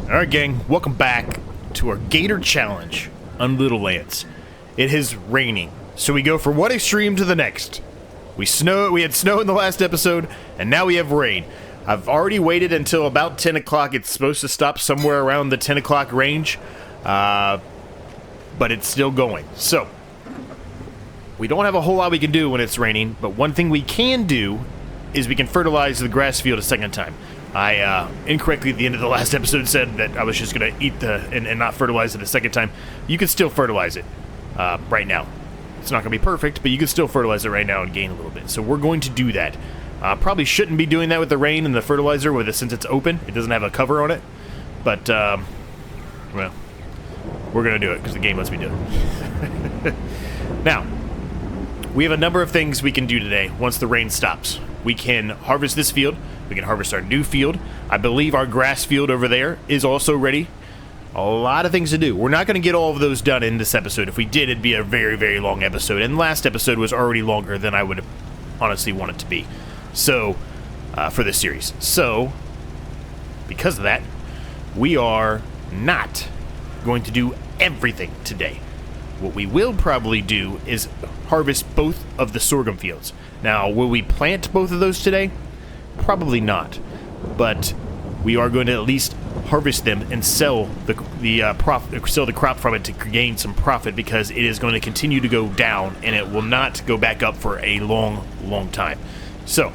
Alright gang, welcome back to our Gator Challenge on Little Lands. It is raining, so we go from one extreme to the next. We had snow in the last episode, and now we have rain. I've already waited until about 10 o'clock. It's supposed to stop somewhere around the 10 o'clock range, but it's still going. So, we don't have a whole lot we can do when it's raining, but one thing we can do is we can fertilize the grass field a second time. I incorrectly at the end of the last episode said that I was just going to eat and not fertilize it a second time. You can still fertilize it right now. It's not going to be perfect, but you can still fertilize it right now and gain a little bit. So we're going to do that. Probably shouldn't be doing that with the rain and the fertilizer since it's open. It doesn't have a cover on it. But, well, we're going to do it because the game lets me do it. Now, we have a number of things we can do today once the rain stops. We can harvest this field. We can harvest our new field. I believe our grass field over there is also ready. A lot of things to do. We're not going to get all of those done in this episode. If we did, it'd be a very, very long episode. And last episode was already longer than I would honestly want it to be. So, for this series. So, because of that, we are not going to do everything today. What we will probably do is harvest both of the sorghum fields. Now, will we plant both of those today? Probably not. But we are going to at least harvest them and sell the crop from it to gain some profit, because it is going to continue to go down and it will not go back up for a long, long time. So,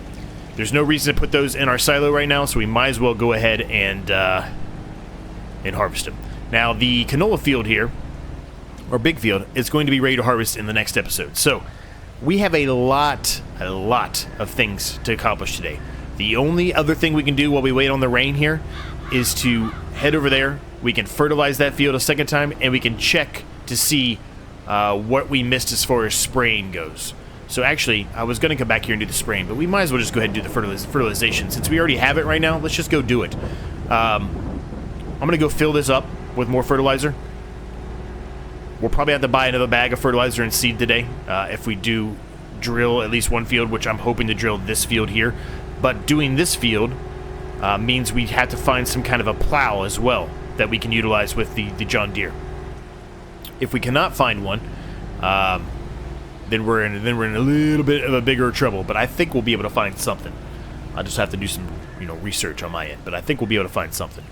there's no reason to put those in our silo right now, so we might as well go ahead and harvest them. Now, the canola field here, or big field, is going to be ready to harvest in the next episode. So, we have a lot of things to accomplish today. The only other thing we can do while we wait on the rain here is to head over there. We can fertilize that field a second time, and we can check to see what we missed as far as spraying goes. So actually, I was going to come back here and do the spraying, but we might as well just go ahead and do the fertilization. Since we already have it right now, let's just go do it. I'm going to go fill this up with more fertilizer. We'll probably have to buy another bag of fertilizer and seed today if we do drill at least one field, which I'm hoping to drill this field here. But doing this field means we have to find some kind of a plow as well that we can utilize with the John Deere. If we cannot find one, then we're in a little bit of a bigger trouble. But I think we'll be able to find something. I'll just have to do some research on my end, but I think we'll be able to find something.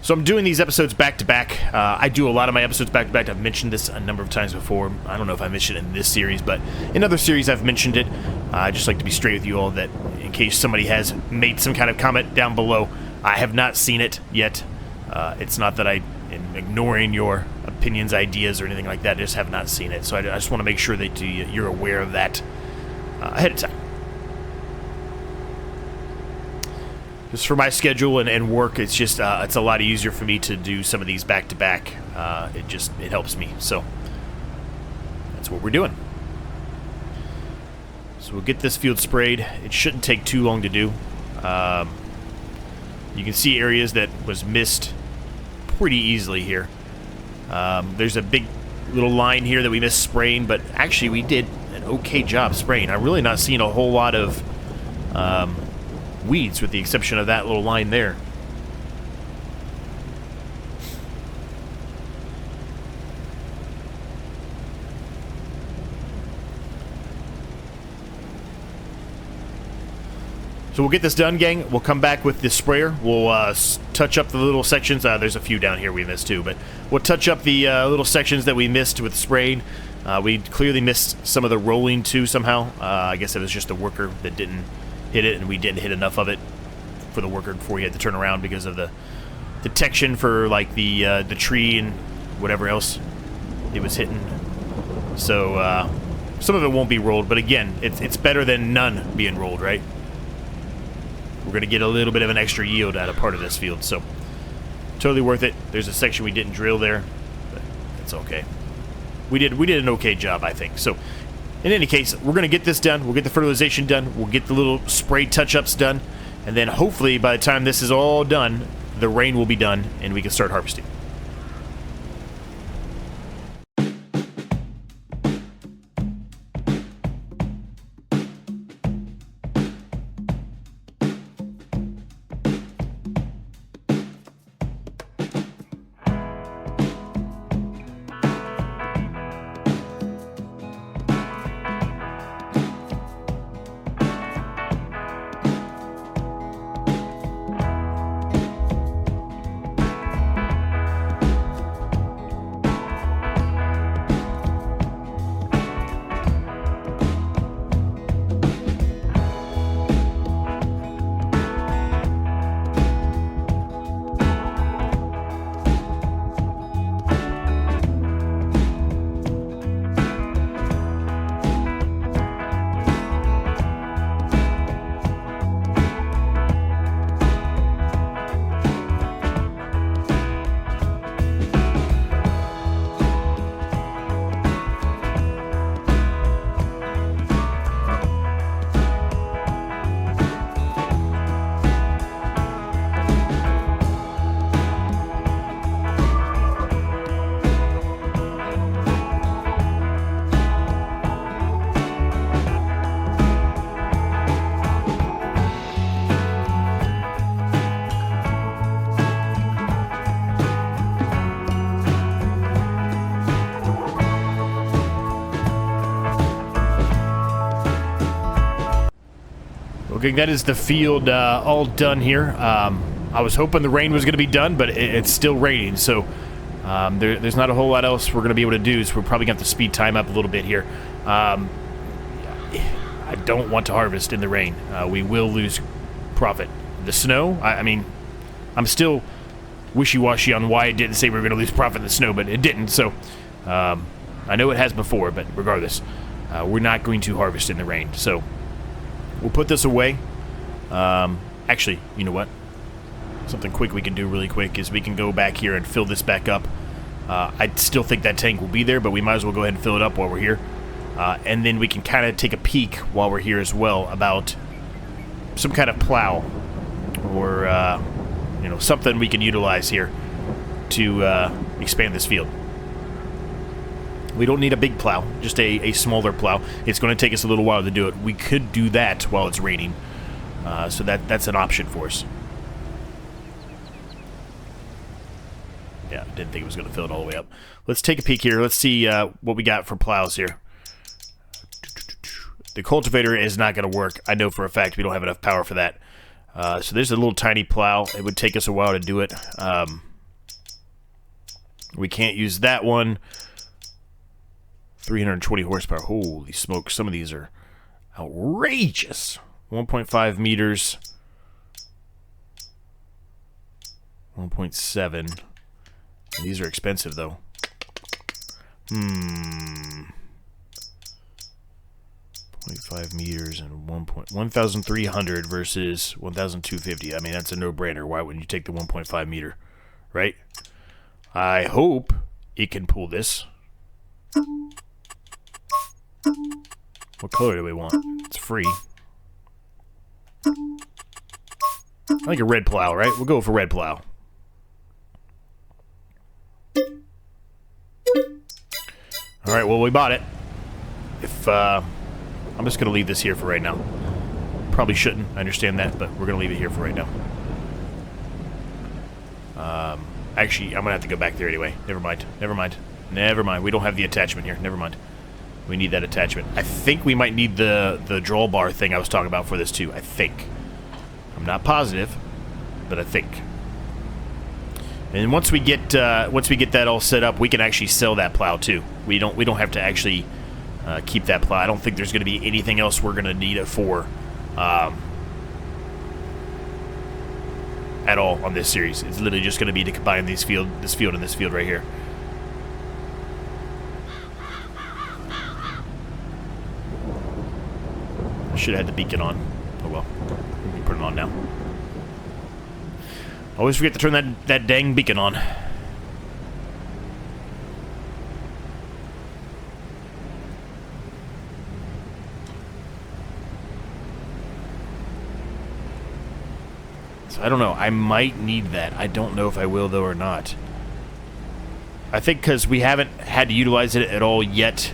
So I'm doing these episodes back to back. I do a lot of my episodes back to back. I've mentioned this a number of times before. I don't know if I mentioned it in this series, but in other series I've mentioned it. I just like to be straight with you all, that in case somebody has made some kind of comment down below, I have not seen it yet. It's not that I am ignoring your opinions, ideas, or anything like that. I just have not seen it. So I just want to make sure that you're aware of that ahead of time. Just for my schedule and work, it's just it's a lot easier for me to do some of these back to back. It helps me. So that's what we're doing. So we'll get this field sprayed. It shouldn't take too long to do. You can see areas that was missed pretty easily here. There's a big little line here that we missed spraying, but actually we did an okay job spraying. I'm really not seeing a whole lot of weeds, with the exception of that little line there. So we'll get this done, gang. We'll come back with the sprayer. We'll touch up the little sections. There's a few down here we missed too, but we'll touch up the little sections that we missed with spraying. We clearly missed some of the rolling too somehow. I guess it was just the worker that didn't hit it, and we didn't hit enough of it for the worker before he had to turn around because of the detection for like the tree and whatever else it was hitting. So some of it won't be rolled, but again, it's better than none being rolled, right? We're going to get a little bit of an extra yield out of part of this field, so totally worth it. There's a section we didn't drill there, but it's okay. We did an okay job, I think. So in any case, we're going to get this done. We'll get the fertilization done. We'll get the little spray touch-ups done. And then hopefully by the time this is all done, the rain will be done and we can start harvesting. Okay, that is the field all done here. I was hoping the rain was going to be done, but it's still raining, so there's not a whole lot else we're going to be able to do, so we're probably going to have to speed time up a little bit here. I don't want to harvest in the rain. We will lose profit. The snow, I mean, I'm still wishy-washy on why it didn't say we were going to lose profit in the snow, but it didn't, so I know it has before, but regardless, we're not going to harvest in the rain, so we'll put this away. Actually, you know what? Something quick we can do really quick is we can go back here and fill this back up. I still think that tank will be there, but we might as well go ahead and fill it up while we're here. And then we can kind of take a peek while we're here as well about some kind of plow or, you know, something we can utilize here to expand this field. We don't need a big plow, just a smaller plow. It's going to take us a little while to do it. We could do that while it's raining, so that's an option for us. Yeah, I didn't think it was going to fill it all the way up. Let's take a peek here. Let's see what we got for plows here. The cultivator is not going to work. I know for a fact we don't have enough power for that. So there's a little tiny plow. It would take us a while to do it. We can't use that one. 320 horsepower. Holy smoke. Some of these are outrageous. 1.5 meters. 1.7. These are expensive, though. 0.5 meters and 1,300 versus 1,250. I mean, that's a no-brainer. Why wouldn't you take the 1.5 meter, right? I hope it can pull this. What color do we want? It's free. I like a red plow, right? We'll go for red plow. Alright, well, we bought it. If, I'm just going to leave this here for right now. Probably shouldn't, I understand that, but we're going to leave it here for right now. Actually, I'm going to have to go back there anyway. Never mind. We don't have the attachment here. Never mind. We need that attachment. I think we might need the drawbar thing I was talking about for this too. I think. I'm not positive, but I think. And once we get that all set up, we can actually sell that plow too. We don't have to actually keep that plow. I don't think there's going to be anything else we're going to need it for at all on this series. It's literally just going to be to combine this field and this field right here. I should have had the beacon on. Oh well, we can put it on now. Always forget to turn that dang beacon on. So I don't know. I might need that. I don't know if I will though or not. I think because we haven't had to utilize it at all yet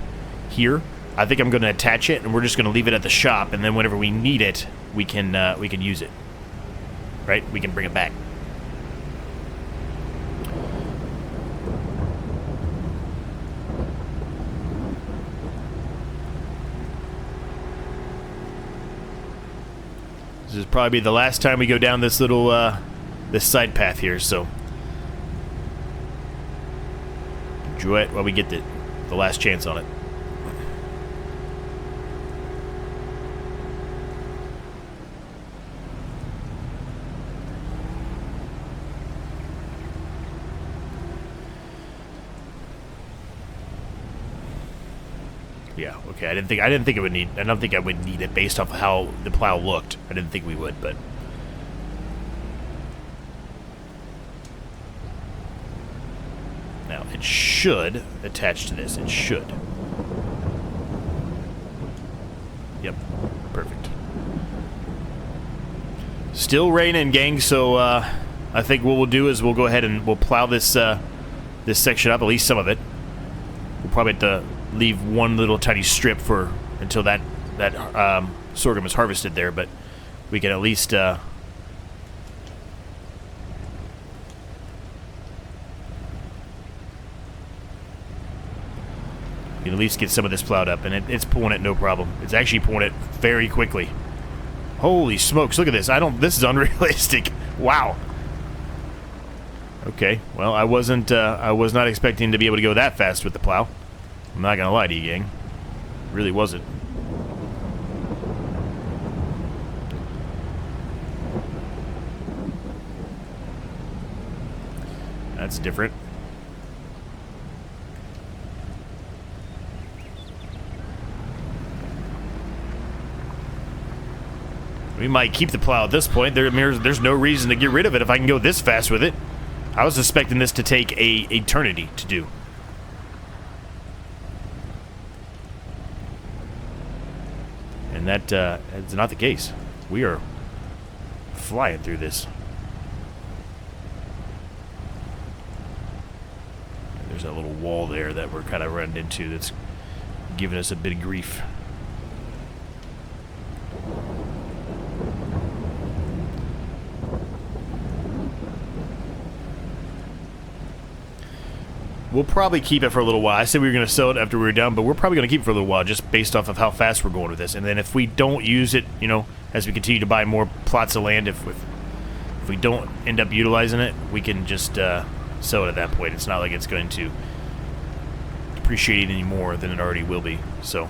here, I think I'm going to attach it, and we're just going to leave it at the shop, and then whenever we need it, we can use it. Right? We can bring it back. This is probably the last time we go down this little this side path here, so enjoy it while we get the last chance on it. Yeah, okay. I didn't think it would need. I don't think I would need it based off of how the plow looked. I didn't think we would, but now it should attach to this. It should. Yep, perfect. Still raining, gang. So I think what we'll do is we'll go ahead and we'll plow this this section up, at least some of it. We'll probably have to leave one little tiny strip for until that sorghum is harvested there, but we can at least we can at least get some of this plowed up, and it's pulling it no problem. It's actually pulling it very quickly. Holy smokes, look at this. This is unrealistic. Wow. Okay, well, I was not expecting to be able to go that fast with the plow. I'm not gonna lie to you, gang. Really wasn't. That's different. We might keep the plow at this point. There's no reason to get rid of it if I can go this fast with it. I was expecting this to take a eternity to do. And that's not the case. We are flying through this. There's that little wall there that we're kind of running into that's giving us a bit of grief. We'll probably keep it for a little while. I said we were going to sell it after we were done, but we're probably going to keep it for a little while just based off of how fast we're going with this. And then if we don't use it, you know, as we continue to buy more plots of land, if we don't end up utilizing it, we can just sell it at that point. It's not like it's going to depreciate any more than it already will be. So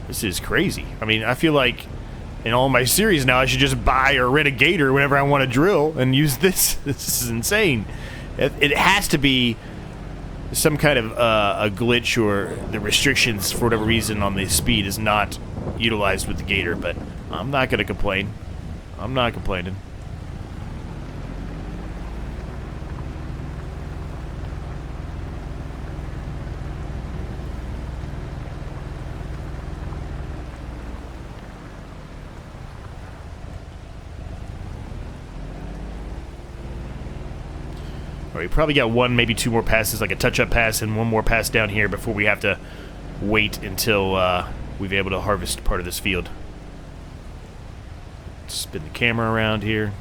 this is crazy. I mean, I feel like in all my series now, I should just buy or rent a gator whenever I want to drill and use this. This is insane. It has to be some kind of a glitch, or the restrictions for whatever reason on the speed is not utilized with the gator, but I'm not going to complain. I'm not complaining. We probably got one, maybe two more passes, like a touch-up pass and one more pass down here before we have to wait until we've been able to harvest part of this field. Spin the camera around here.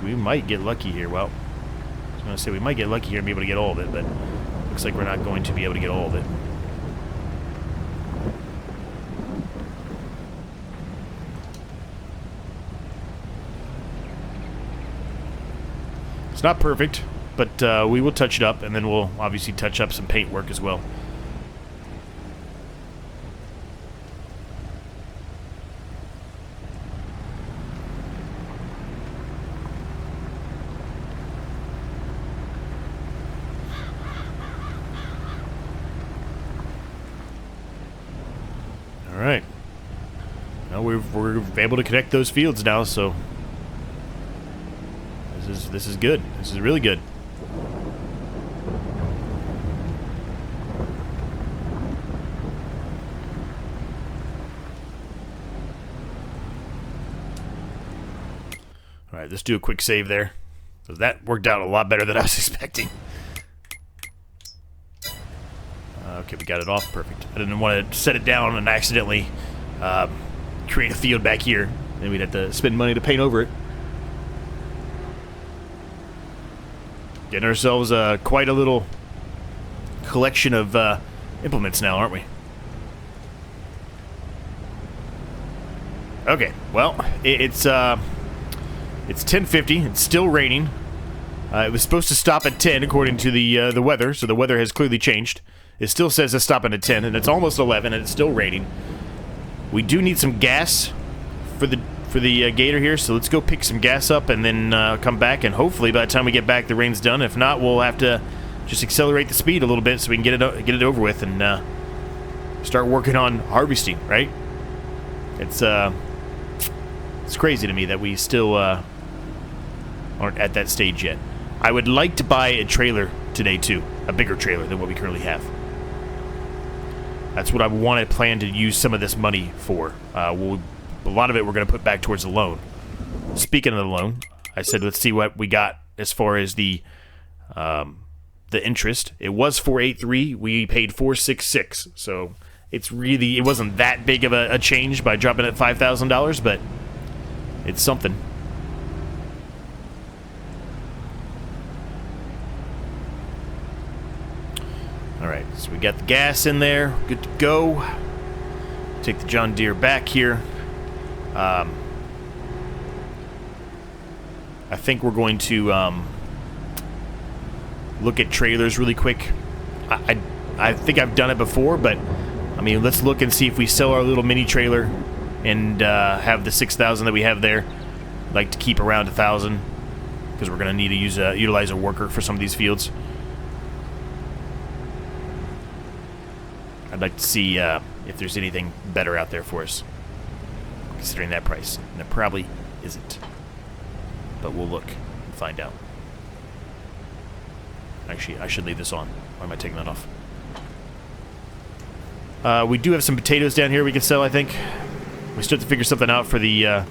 We might get lucky here. Well, I was going to say we might get lucky here and be able to get all of it, but looks like we're not going to be able to get all of it. It's not perfect, but we will touch it up, and then we'll obviously touch up some paint work as well. All right. Now we're able to connect those fields now, so this is good. This is really good. All right, let's do a quick save there. So that worked out a lot better than I was expecting. Okay, we got it off. Perfect. I didn't want to set it down and accidentally create a field back here. Then we'd have to spend money to paint over it. Getting ourselves quite a little collection of implements now, aren't we? Okay, well, it's 10:50. It's still raining. It was supposed to stop at 10 according to the weather, so the weather has clearly changed. It still says it's stopping at 10, and it's almost 11, and it's still raining. We do need some gas for the gator here, so let's go pick some gas up and then come back, and hopefully by the time we get back the rain's done. If not, we'll have to just accelerate the speed a little bit so we can get it over with and start working on harvesting, right? It's crazy to me that we still aren't at that stage yet. I would like to buy a trailer today too, a bigger trailer than what we currently have. That's what I want to plan to use some of this money for. A lot of it we're going to put back towards the loan. Speaking of the loan, I said let's see what we got as far as the interest. It was 483. We paid 466. So it wasn't that big of a change by dropping it $5,000, but it's something. Alright, so we got the gas in there. Good to go. Take the John Deere back here. I think we're going to look at trailers really quick. I think I've done it before, but I mean, let's look and see if we sell our little mini trailer and have the 6,000 that we have there. I'd like to keep around 1,000 because we're going to need to utilize a worker for some of these fields. I'd like to see if there's anything better out there for us, considering that price. And there probably isn't. But we'll look and find out. Actually, I should leave this on. Why am I taking that off? We do have some potatoes down here we can sell, I think. We still have to figure something out for the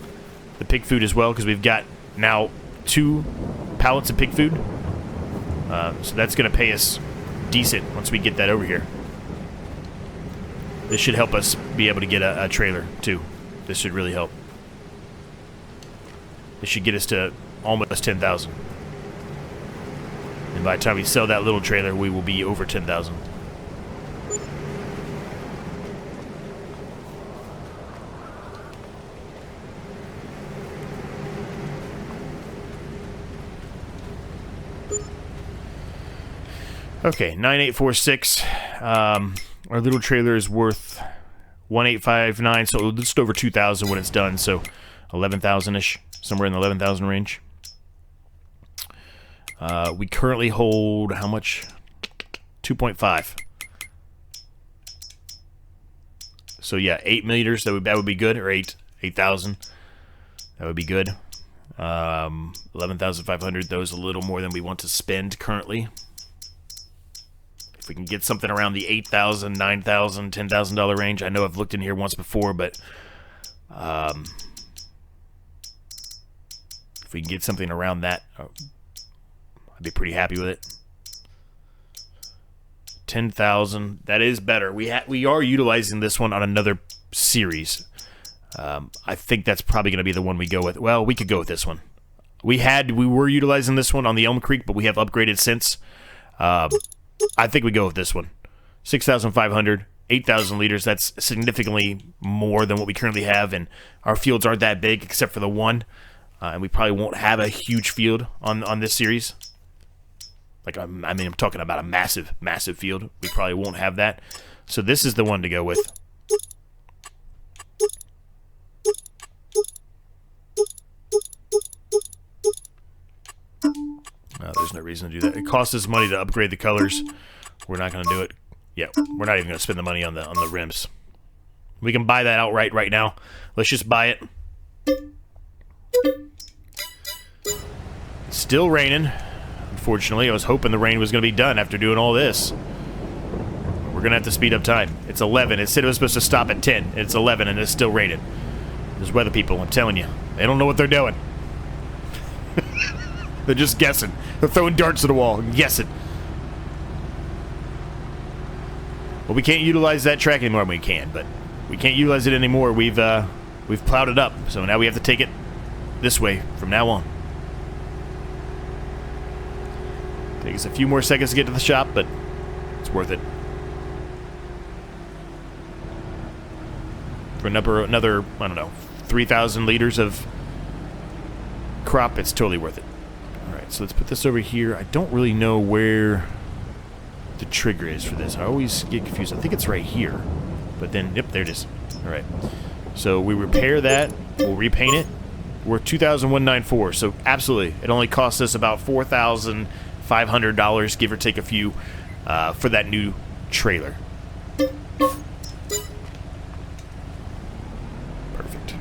pig food as well, because we've got now 2 pallets of pig food. So that's going to pay us decent once we get that over here. This should help us be able to get a trailer, too. This should really help. This should get us to almost 10,000. And by the time we sell that little trailer, we will be over 10,000. Okay, 9846. Our little trailer is worth 1859, so just over 2,000 when it's done. So 11,000-ish, somewhere in the 11,000 range. We currently hold how much? 2.5. So yeah, 8 meters. That would be good, or 8,000. That would be good. 11,500. Those a little more than we want to spend currently. If we can get something around the $8,000, $9,000, $10,000 range. I know I've looked in here once before, but if we can get something around that, I'd be pretty happy with it. 10,000. That is better. We are utilizing this one on another series. I think that's probably going to be the one we go with. Well, we could go with this one. We were utilizing this one on the Elm Creek, but we have upgraded since. I think we go with this one. 6,500, 8,000 liters. That's significantly more than what we currently have, and our fields aren't that big except for the one. And we probably won't have a huge field on this series. Like, I mean, I'm talking about a massive, massive field. We probably won't have that. So this is the one to go with. There's no reason to do that. It costs us money to upgrade the colors. We're not going to do it. Yeah, we're not even going to spend the money on the rims. We can buy that outright right now. Let's just buy it. It's still raining. Unfortunately, I was hoping the rain was going to be done after doing all this. We're going to have to speed up time. It's 11. It said it was supposed to stop at 10. It's 11 and it's still raining. Those weather people, I'm telling you, they don't know what they're doing. They're just guessing. They're throwing darts at the wall and guessing. Well, we can't utilize that track anymore. We can, but we can't utilize it anymore. We've plowed it up, so now we have to take it this way from now on. Takes us a few more seconds to get to the shop, but it's worth it. For another, I don't know, 3,000 liters of crop, it's totally worth it. Alright, so let's put this over here. I don't really know where the trigger is for this. I always get confused. I think it's right here. But then, yep, there it is. Alright. So we repair that. We'll repaint it. We're $2,194. So absolutely, it only costs us about $4,500, give or take a few, for that new trailer. Perfect.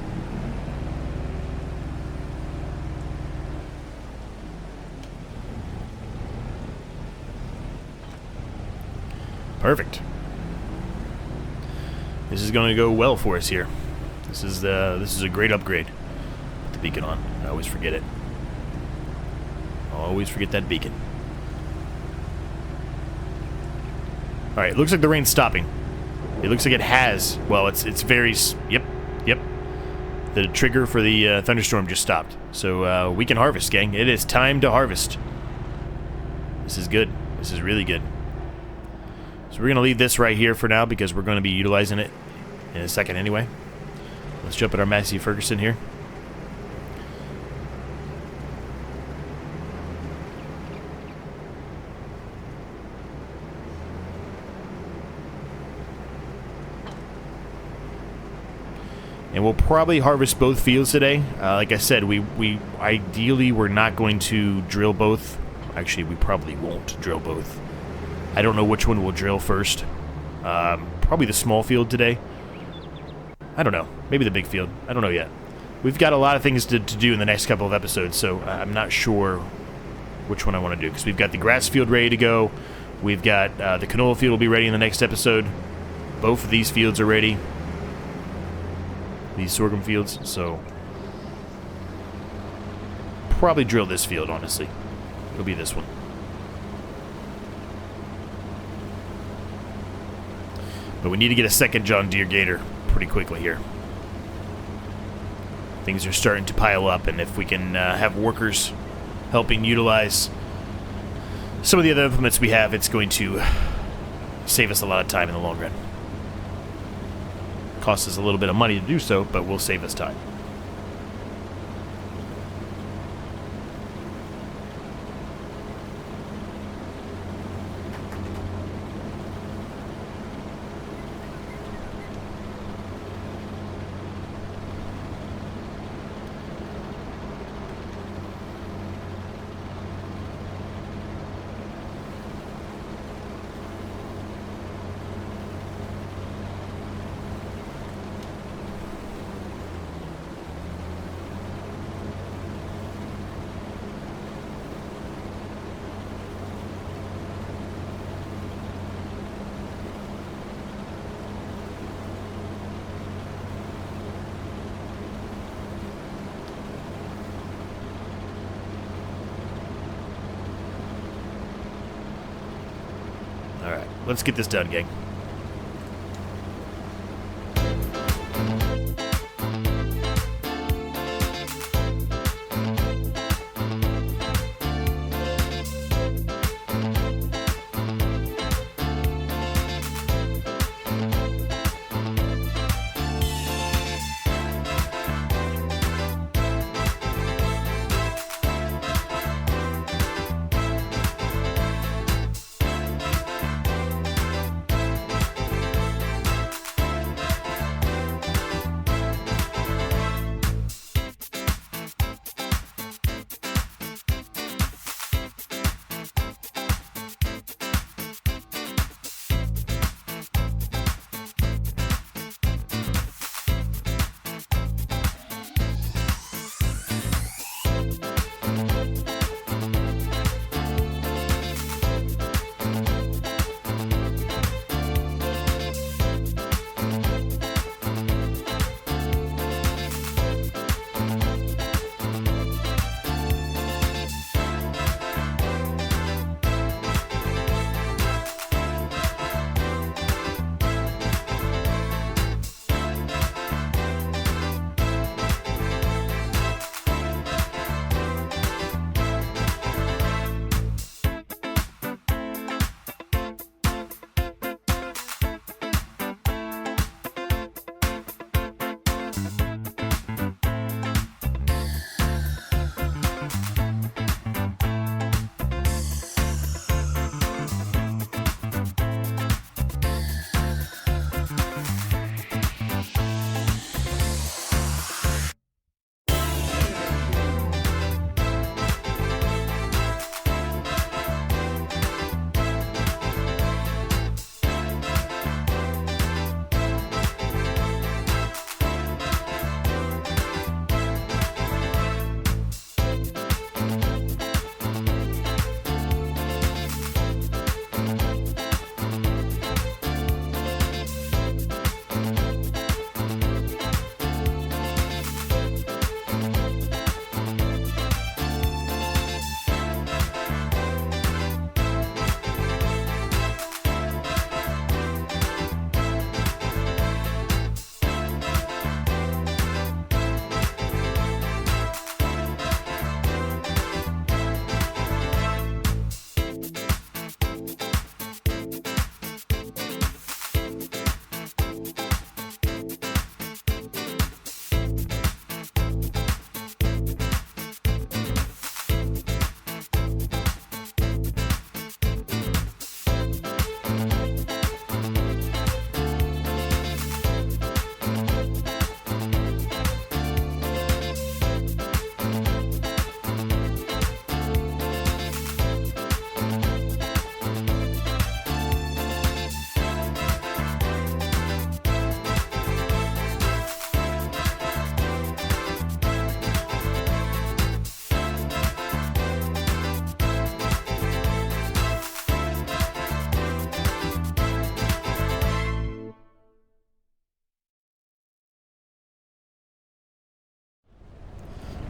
Perfect. This is going to go well for us here. This is a great upgrade. Put the beacon on. I always forget it. I'll always forget that beacon. Alright, it looks like the rain's stopping. It looks like it has. Well, it's very... Yep. The trigger for the thunderstorm just stopped. So we can harvest, gang. It is time to harvest. This is good. This is really good. So we're going to leave this right here for now because we're going to be utilizing it in a second anyway. Let's jump at our Massey Ferguson here. And we'll probably harvest both fields today. Like I said, we ideally we're not going to drill both. Actually, we probably won't drill both. I don't know which one we'll drill first. Probably the small field today. I don't know. Maybe the big field. I don't know yet. We've got a lot of things to do in the next couple of episodes, so I'm not sure which one I want to do. Because we've got the grass field ready to go. We've got the canola field will be ready in the next episode. Both of these fields are ready. These sorghum fields, so probably drill this field, honestly. It'll be this one. But we need to get a second John Deere Gator pretty quickly here. Things are starting to pile up, and if we can have workers helping utilize some of the other implements we have, it's going to save us a lot of time in the long run. Costs us a little bit of money to do so, but will save us time. Alright, let's get this done, gang.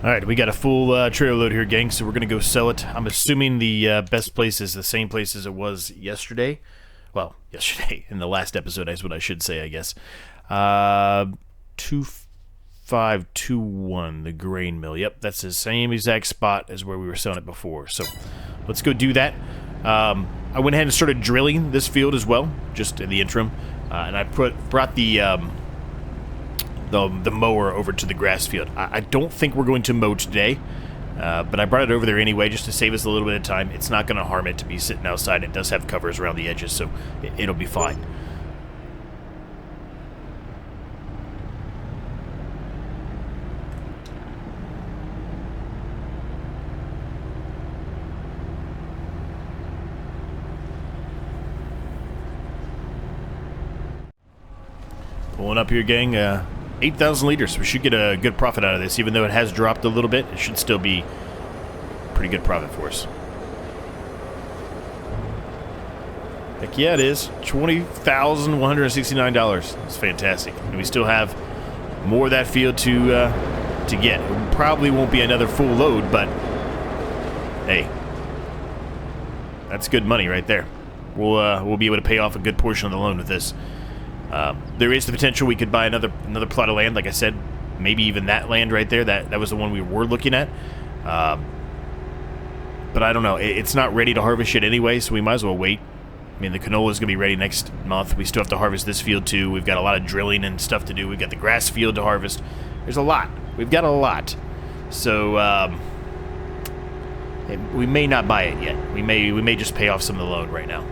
Alright, we got a full trailer load here, gang, so we're going to go sell it. I'm assuming the best place is the same place as it was yesterday. Well, yesterday, in the last episode, is what I should say, I guess. 2521, the grain mill. Yep, that's the same exact spot as where we were selling it before. So, let's go do that. I went ahead and started drilling this field as well, just in the interim. And I brought the mower over to the grass field. I don't think we're going to mow today, but I brought it over there anyway just to save us a little bit of time. It's not going to harm it to be sitting outside. It does have covers around the edges, so it'll be fine. Pulling up here, gang. 8,000 liters. We should get a good profit out of this. Even though it has dropped a little bit, it should still be pretty good profit for us. Heck yeah, it is. $20,169. It's fantastic. And we still have more of that field to get. It probably won't be another full load, but hey, that's good money right there. We'll be able to pay off a good portion of the loan with this. There is the potential we could buy another plot of land, like I said, maybe even that land right there. That was the one we were looking at. But I don't know. It's not ready to harvest yet anyway, so we might as well wait. I mean, the canola is going to be ready next month. We still have to harvest this field too. We've got a lot of drilling and stuff to do. We've got the grass field to harvest. There's a lot. We've got a lot. So we may not buy it yet. We may just pay off some of the loan right now.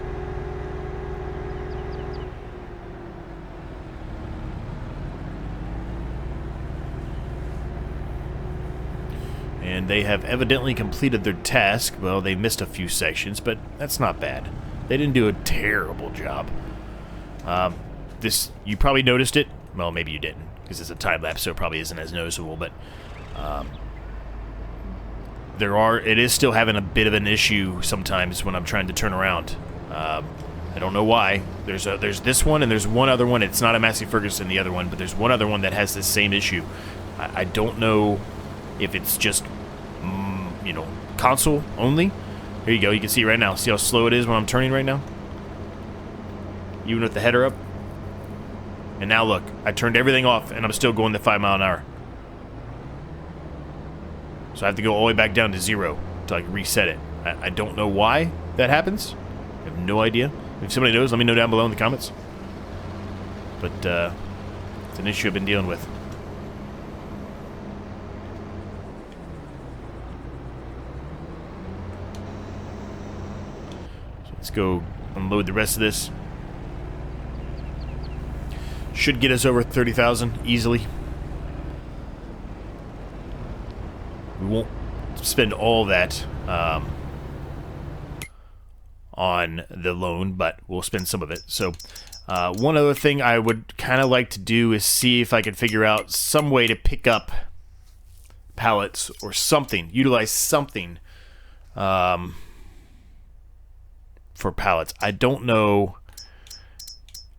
And they have evidently completed their task. Well, they missed a few sections, but that's not bad. They didn't do a terrible job. You probably noticed it. Well, maybe you didn't, because it's a time lapse, so it probably isn't as noticeable. But it is still having a bit of an issue sometimes when I'm trying to turn around. I don't know why. There's this one, and there's one other one. It's not a Massey Ferguson, the other one, but there's one other one that has the same issue. I don't know if it's just console only. Here you go. You can see right now. See how slow it is when I'm turning right now? Even with the header up. And now look, I turned everything off and I'm still going the 5 mile an hour. So I have to go all the way back down to 0 to like reset it. I don't know why that happens. I have no idea. If somebody knows, let me know down below in the comments. But it's an issue I've been dealing with. Let's go unload the rest of this. Should get us over 30,000 easily. We won't spend all that on the loan, but we'll spend some of it. So one other thing I would kind of like to do is see if I can figure out some way to pick up pallets or something, utilize something for pallets. I don't know.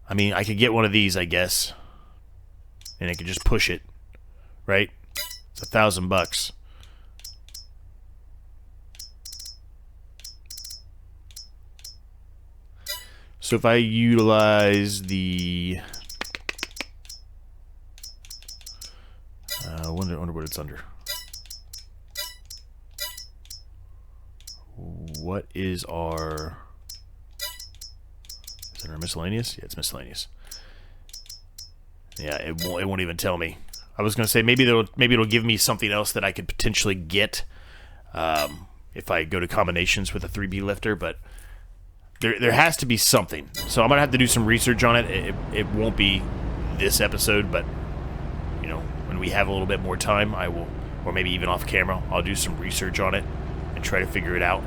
I mean, I could get one of these, I guess, and I could just push it, right? It's $1,000. So if I utilize the, wonder what it's under. What is our? Is it our miscellaneous? Yeah, it's miscellaneous. Yeah, it won't even tell me. I was gonna say maybe it'll give me something else that I could potentially get if I go to combinations with a 3B lifter, but there has to be something. So I'm gonna have to do some research on it. It won't be this episode, but you know, when we have a little bit more time, I will, or maybe even off camera, I'll do some research on it and try to figure it out.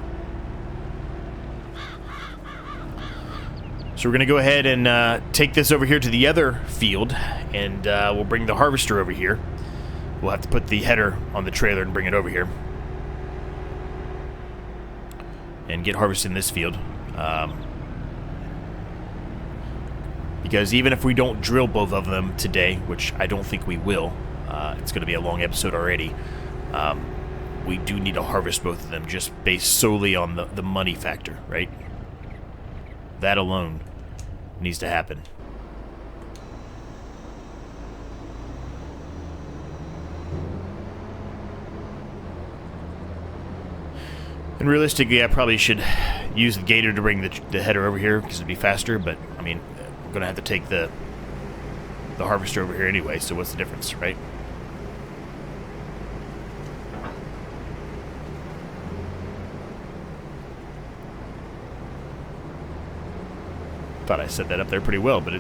So we're going to go ahead and take this over here to the other field, and we'll bring the harvester over here. We'll have to put the header on the trailer and bring it over here. And get harvested in this field. Because even if we don't drill both of them today, which I don't think we will, it's going to be a long episode already, we do need to harvest both of them just based solely on the money factor, right? That alone needs to happen. And realistically, I probably should use the gator to bring the header over here because it'd be faster, but I mean, I'm going to have to take the harvester over here anyway, so what's the difference, right? Thought I set that up there pretty well, but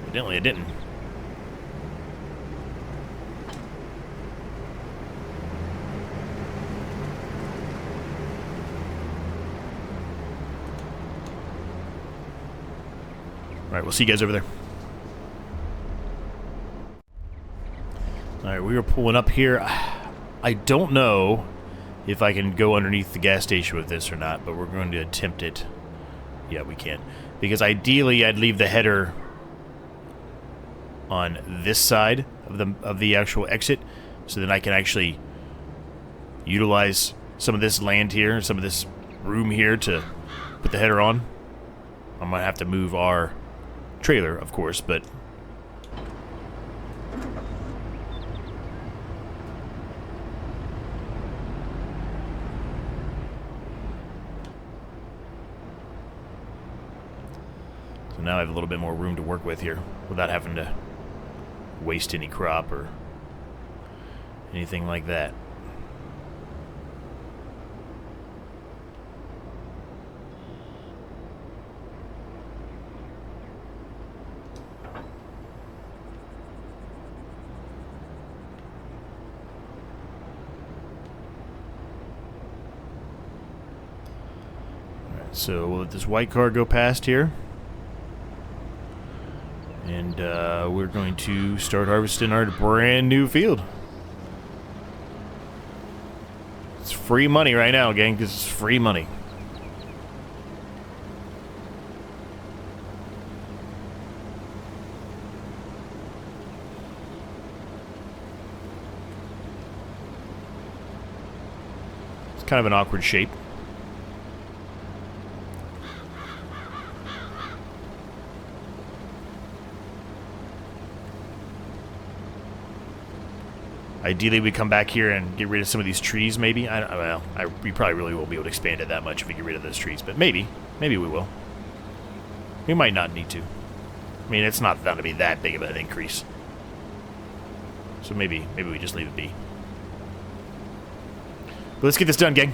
evidently it didn't. Alright, we'll see you guys over there. Alright, we are pulling up here. I don't know if I can go underneath the gas station with this or not, but we're going to attempt it. Yeah, we can. Because ideally, I'd leave the header on this side of the actual exit, so then I can actually utilize some of this land here, some of this room here to put the header on. I'm going to have to move our trailer, of course, but so now I have a little bit more room to work with here without having to waste any crop or anything like that. So we'll let this white car go past here. And we're going to start harvesting our brand new field. It's free money right now, gang, because it's free money. It's kind of an awkward shape. Ideally, we come back here and get rid of some of these trees, maybe. We probably really won't be able to expand it that much if we get rid of those trees, but maybe we will. We might not need to. I mean, it's not going to be that big of an increase. So maybe we just leave it be. But let's get this done, gang.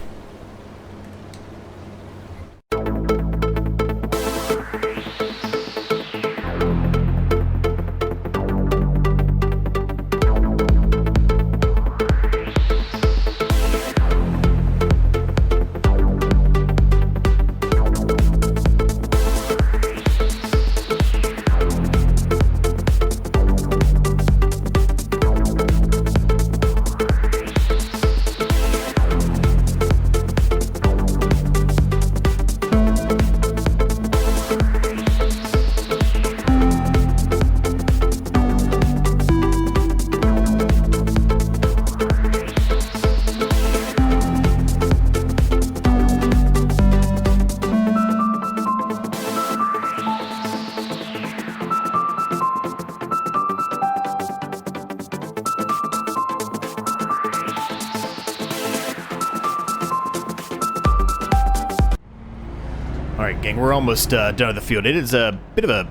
Alright, gang, we're almost done with the field. It is a bit of a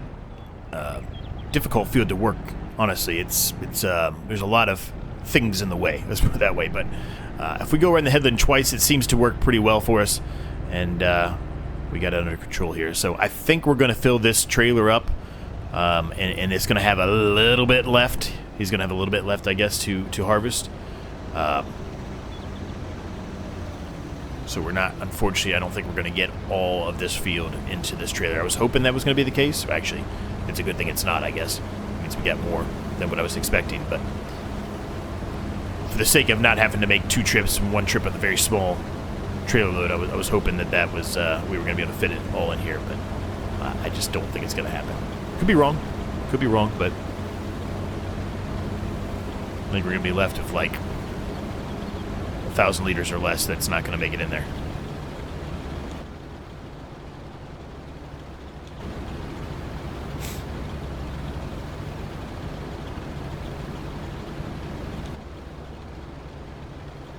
difficult field to work, honestly. It's there's a lot of things in the way, let's put it that way, but if we go around the headland twice, it seems to work pretty well for us, and we got it under control here. So I think we're going to fill this trailer up, and it's going to have a little bit left. He's going to have a little bit left, I guess, to harvest. So we're not, unfortunately, I don't think we're going to get all of this field into this trailer. I was hoping that was going to be the case. Actually, it's a good thing it's not, I guess. It means we get more than what I was expecting. But for the sake of not having to make two trips and one trip with a very small trailer load, I was hoping that was we were going to be able to fit it all in here. But I just don't think it's going to happen. Could be wrong. Could be wrong, but I think we're going to be left with like 1,000 liters or less, that's not going to make it in there.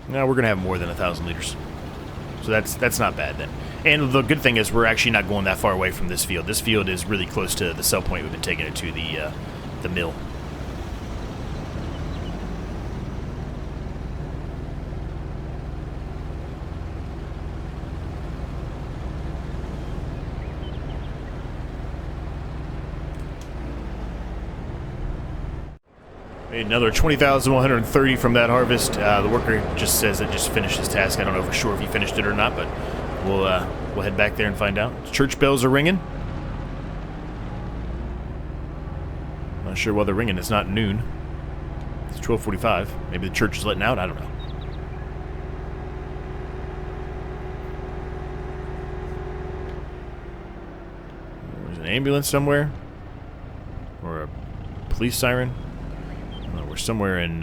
No, we're going to have more than 1,000 liters. So that's not bad then. And the good thing is we're actually not going that far away from this field. This field is really close to the sell point we've been taking it to, the mill. Another 20,130 from that harvest. The worker just says it just finished his task. I don't know for sure if he finished it or not, but we'll head back there and find out. Church bells are ringing. Not sure why they're ringing. It's not noon. It's 12:45. Maybe the church is letting out. I don't know. There's an ambulance somewhere, or a police siren. We're somewhere in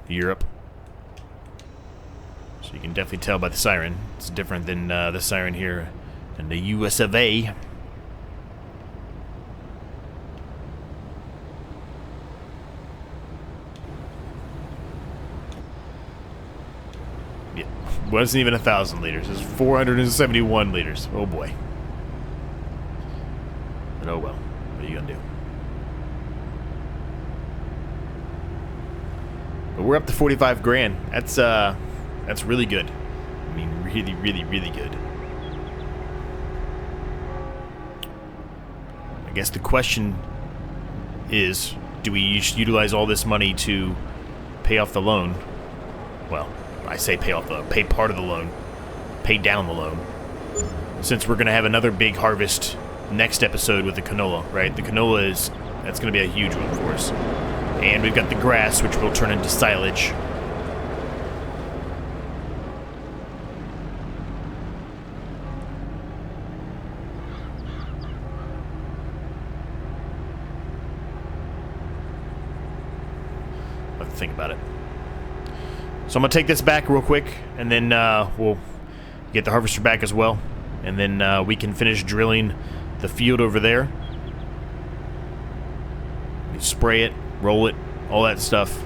Europe, so you can definitely tell by the siren. It's different than the siren here in the US of A. Yeah, wasn't even 1,000 liters. It's 471 liters. Oh boy. But oh well. What are you gonna do? But we're up to 45 grand. That's really good. I mean, really, really, really good. I guess the question is, do we utilize all this money to pay off the loan? Well, I say pay off the pay part of the loan, pay down the loan. Since we're going to have another big harvest next episode with the canola, right? The canola that's going to be a huge one for us. And we've got the grass, which will turn into silage. I'll have to think about it. So I'm going to take this back real quick, and then we'll get the harvester back as well. And then we can finish drilling the field over there. We spray it. Roll it, all that stuff.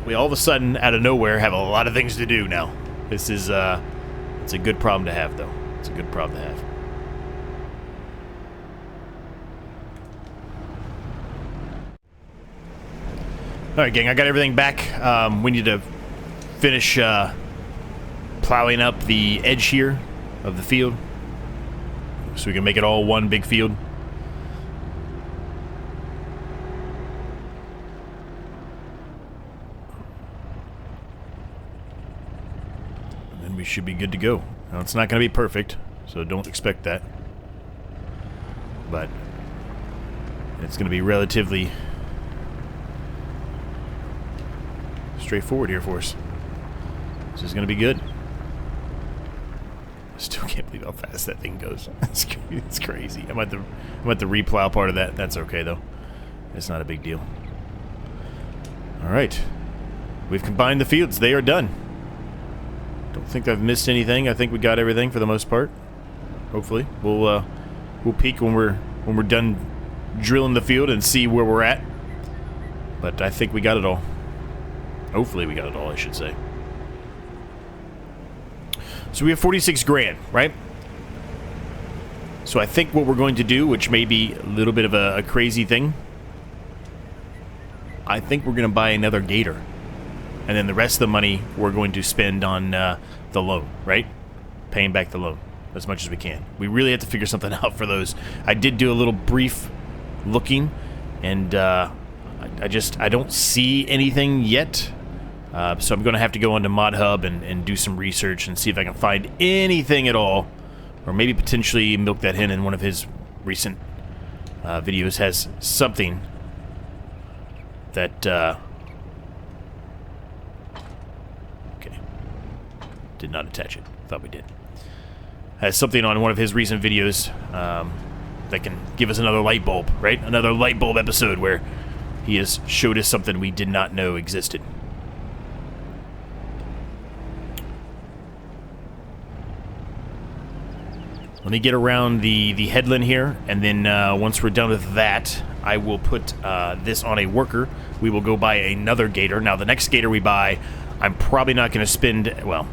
We all of a sudden, out of nowhere, have a lot of things to do now. This is it's a good problem to have, though. It's a good problem to have. All right, gang, I got everything back. We need to finish plowing up the edge here of the field so we can make it all one big field. And then we should be good to go. Now, it's not going to be perfect, so don't expect that. But it's going to be relatively straightforward here for us. This is going to be good. I still can't believe how fast that thing goes. It's crazy. I'm at the replow part of that. That's okay, though. It's not a big deal. All right. We've combined the fields. They are done. Don't think I've missed anything. I think we got everything for the most part. Hopefully. We'll peek when we're done drilling the field and see where we're at. But I think we got it all. Hopefully we got it all, I should say. So we have 46 grand, right? So I think what we're going to do, which may be a little bit of a crazy thing, I think we're going to buy another gator. And then the rest of the money we're going to spend on the loan, right? Paying back the loan as much as we can. We really have to figure something out for those. I did do a little brief looking, and I don't see anything yet. So I'm going to have to go onto ModHub and do some research and see if I can find anything at all. Or maybe potentially Milk That Hen in one of his recent videos has something that... okay. Did not attach it. Thought we did. has something on one of his recent videos that can give us another light bulb, right? Another light bulb episode where he has showed us something we did not know existed. Let me get around the headland here, and then once we're done with that, I will put this on a worker. We will go buy another gator. Now, the next gator we buy, I'm probably not going to spend... Well,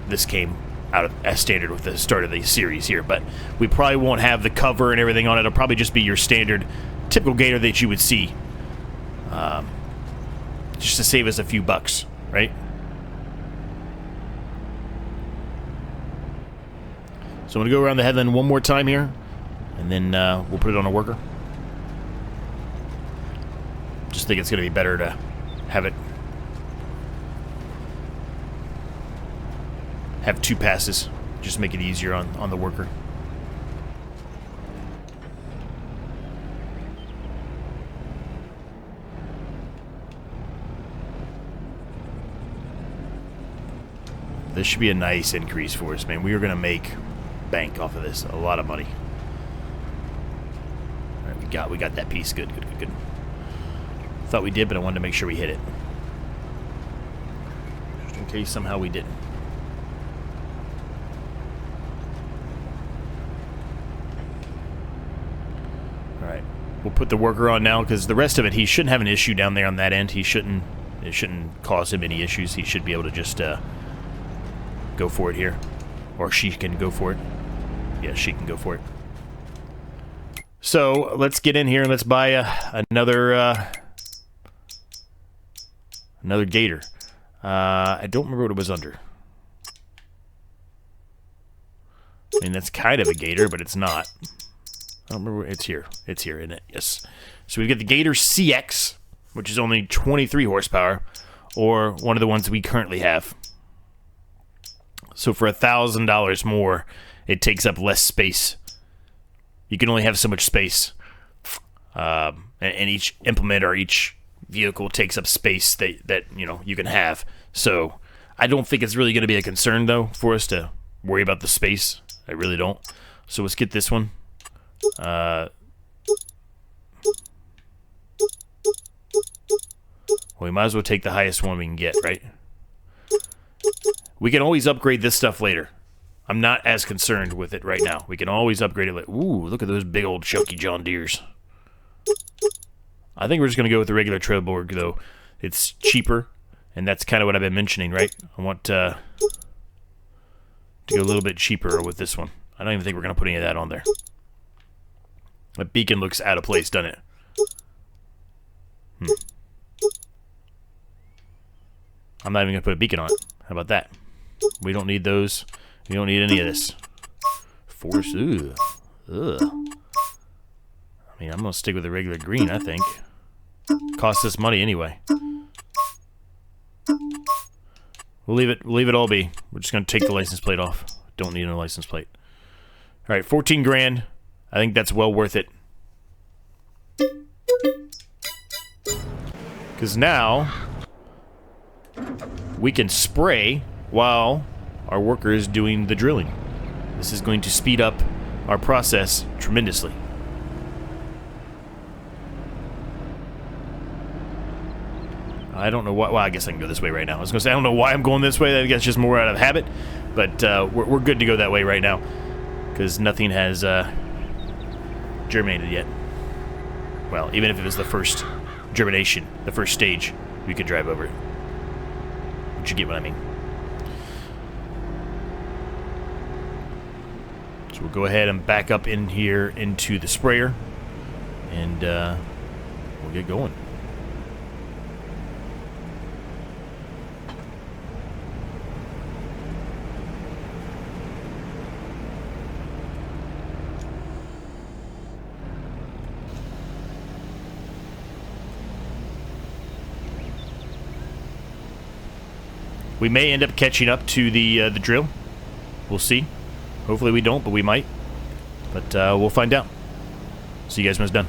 this came out of as standard with the start of the series here, but we probably won't have the cover and everything on it. It'll probably just be your standard, typical gator that you would see. Just to save us a few bucks, right? So I'm going to go around the headland one more time here, and then we'll put it on a worker. Just think it's going to be better to have two passes. Just make it easier on the worker. This should be a nice increase for us, man. We are going to make bank off of this. A lot of money. All right, we got that piece. Good. Thought we did, but I wanted to make sure we hit it. Just in case somehow we didn't. Alright. We'll put the worker on now, because the rest of it, he shouldn't have an issue down there on that end. It shouldn't cause him any issues. He should be able to just go for it here. Or she can go for it. Yeah, she can go for it. So, let's get in here and let's buy another gator. I don't remember what it was under. I mean, that's kind of a gator, but it's not. I don't remember. It's here. It's here, isn't it? Yes. So we've got the Gator CX, which is only 23 horsepower, or one of the ones we currently have. So for $1,000 more, it takes up less space. You can only have so much space. And each implement or each vehicle takes up space that you can have. So I don't think it's really going to be a concern, though, for us to worry about the space. I really don't. So let's get this one. We might as well take the highest one we can get, right? We can always upgrade this stuff later. I'm not as concerned with it right now. We can always upgrade it later. Ooh, look at those big old chunky John Deeres. I think we're just going to go with the regular Trailborg, though. It's cheaper, and that's kind of what I've been mentioning, right? I want to go a little bit cheaper with this one. I don't even think we're going to put any of that on there. That beacon looks out of place, doesn't it? I'm not even going to put a beacon on it. How about that? We don't need those. We don't need any of this. Force, ugh. I mean, I'm going to stick with the regular green, I think. Costs us money anyway. We'll leave it all be. We're just going to take the license plate off. Don't need a license plate. All right, 14 grand. I think that's well worth it. Because now we can spray while our worker is doing the drilling. This is going to speed up our process tremendously. I don't know why. Well, I guess I can go this way right now. I was going to say, I don't know why I'm going this way. I guess just more out of habit. But we're good to go that way right now. Because nothing has germinated yet. Well, even if it was the first germination, the first stage, we could drive over it. But you get what I mean. So we'll go ahead and back up in here into the sprayer. And we'll get going. We may end up catching up to the drill. We'll see. Hopefully we don't, but we might. But we'll find out. See you guys when it's done.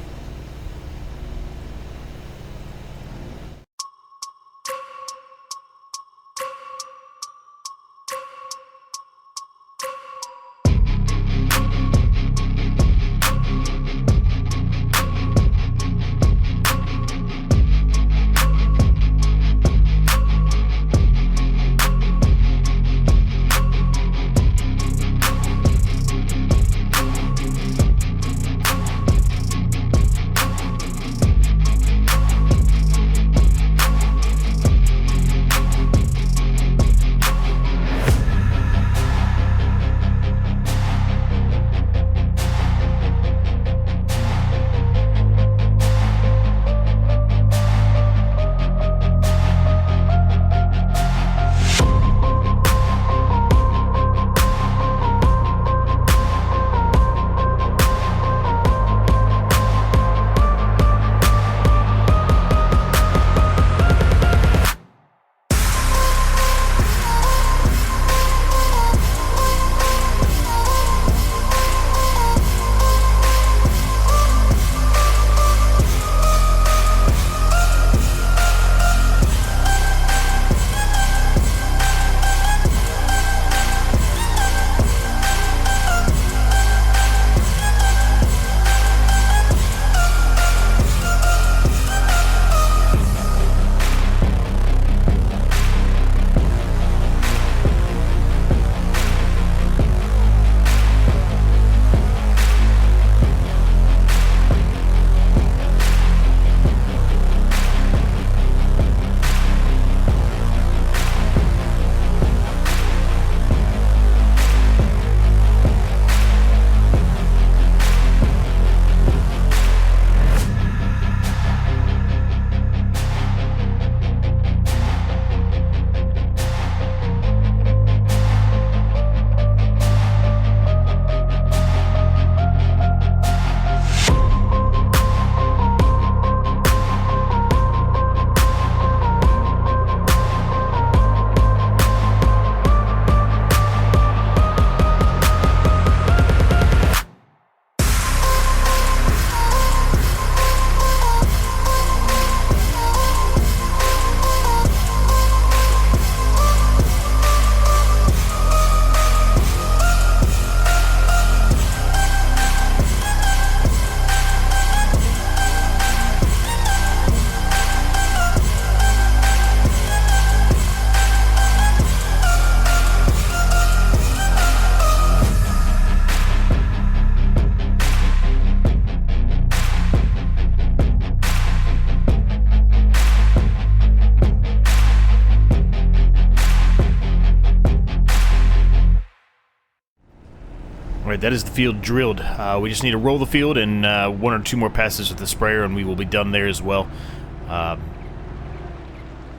that is the field drilled. We just need to roll the field and 1 or 2 more passes with the sprayer, and we will be done there as well.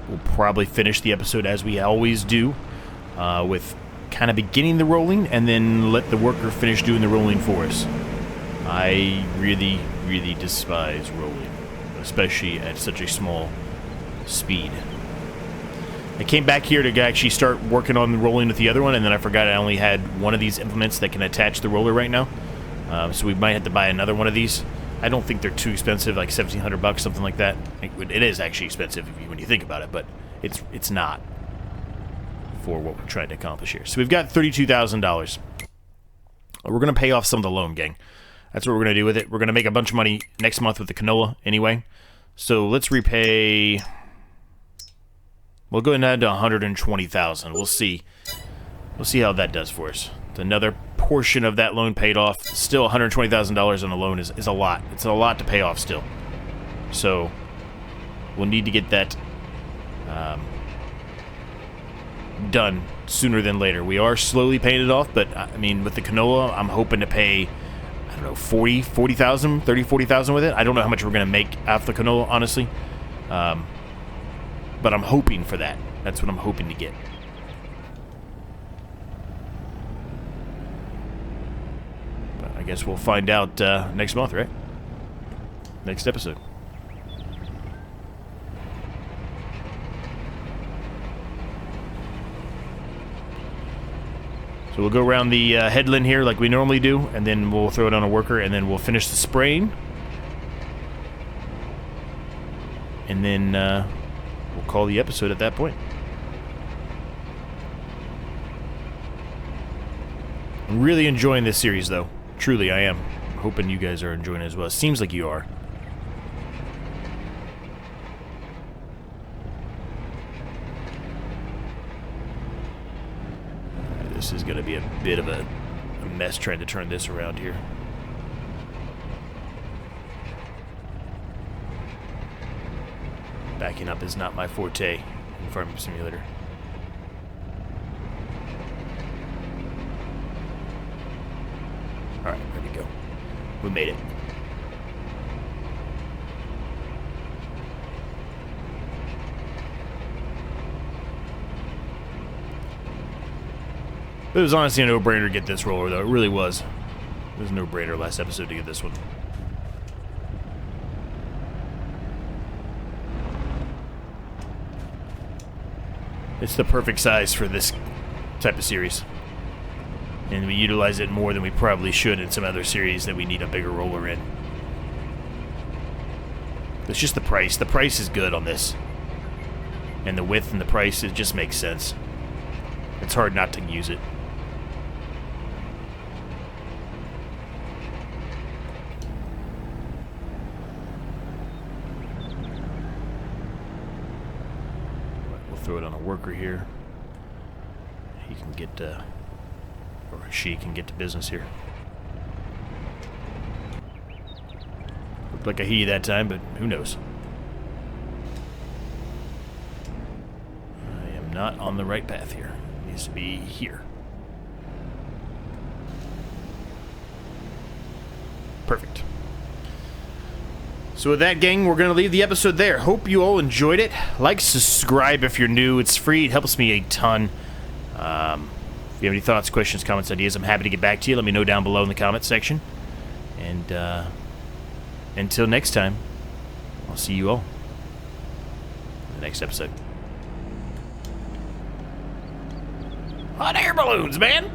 We'll probably finish the episode as we always do, with kind of beginning the rolling and then let the worker finish doing the rolling for us. I really, really despise rolling, especially at such a small speed. I came back here to actually start working on the rolling with the other one, and then I forgot I only had one of these implements that can attach the roller right now. So we might have to buy another one of these. I don't think they're too expensive, like $1,700, something like that. It is actually expensive when you think about it, but it's not for what we're trying to accomplish here. So we've got $32,000. We're going to pay off some of the loan, gang. That's what we're going to do with it. We're going to make a bunch of money next month with the canola anyway. So let's repay... We'll go ahead to $120,000. We'll see. We'll see how that does for us. Another portion of that loan paid off. Still, $120,000 on a loan is a lot. It's a lot to pay off still. So we'll need to get that done sooner than later. We are slowly paying it off, but I mean, with the canola, I'm hoping to pay, I don't know, $40,000, $40,000 with it. I don't know how much we're going to make off the canola, honestly. But I'm hoping for that. That's what I'm hoping to get. But I guess we'll find out next month, right? Next episode. So we'll go around the headland here like we normally do, and then we'll throw it on a worker, and then we'll finish the spraying. And then we'll call the episode at that point. I'm really enjoying this series, though. Truly, I am. I'm hoping you guys are enjoying it as well. It seems like you are. This is going to be a bit of a mess trying to turn this around here. Backing up is not my forte in Farming Simulator. Alright, there we go. We made it. It was honestly a no-brainer to get this roller, though. It really was. It was a no-brainer last episode to get this one. It's the perfect size for this type of series. And we utilize it more than we probably should in some other series that we need a bigger roller in. It's just the price. The price is good on this. And the width and the price, it just makes sense. It's hard not to use it. Throw it on a worker here. He can get or she can get to business here. Looked like a he that time, but who knows? I am not on the right path here. It needs to be here. Perfect. So with that, gang, we're going to leave the episode there. Hope you all enjoyed it. Like, subscribe if you're new. It's free. It helps me a ton. If you have any thoughts, questions, comments, ideas, I'm happy to get back to you. Let me know down below in the comments section. And until next time, I'll see you all in the next episode. Hot air balloons, man!